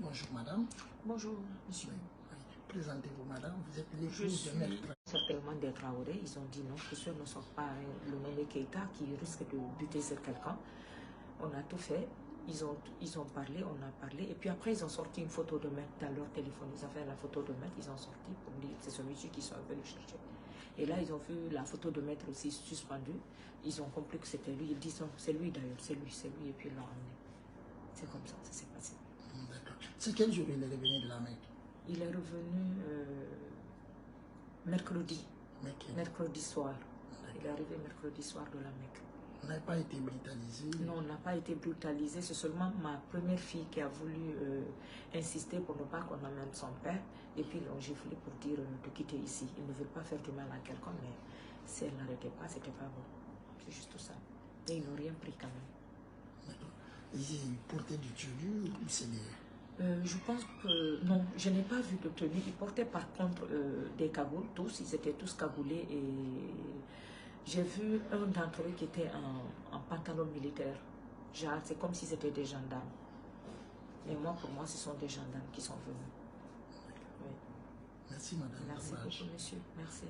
Bonjour madame. Bonjour monsieur. Oui, oui. Présentez-vous madame, vous êtes l'épouse Je de Maître suis certainement des Traoré. Ils ont dit non, que ceux ne sont pas le nommé Keïta qui risque de buter sur quelqu'un. On a tout fait. Ils ont parlé, on a parlé. Et puis après, ils ont sorti une photo de Maître dans leur téléphone. Ils ont fait la photo de Maître, ils ont sorti pour dire que c'est celui-ci qui sont venus chercher. Et là, ils ont vu la photo de Maître aussi suspendue. Ils ont compris que c'était lui. Ils disent non, c'est lui d'ailleurs, c'est lui. Et puis ils l'ont ramené. C'est comme ça s'est passé. D'accord. C'est quel jour il est revenu de la Mecque? Il est revenu mercredi. Mercredi soir. Il est arrivé mercredi soir de la Mecque. On n'a pas été brutalisé? Non, on n'a pas été brutalisé. C'est seulement ma première fille qui a voulu insister pour ne pas qu'on amène son père. Et puis ils l'ont giflé pour dire de quitter ici. Ils ne veulent pas faire du mal à quelqu'un, mais si elle n'arrêtait pas, c'était pas bon. C'est juste ça. Et ils n'ont rien pris quand même. D'accord. Ils portaient du tenue ou c'est des... Je pense que non, je n'ai pas vu de tenue. Ils portaient par contre des cagoules, tous, ils étaient tous cagoulés et j'ai vu un d'entre eux qui était en pantalon militaire. Genre, c'est comme si c'était des gendarmes. Mais moi, pour moi, ce sont des gendarmes qui sont venus. Oui. Merci madame. Merci beaucoup, monsieur. Merci.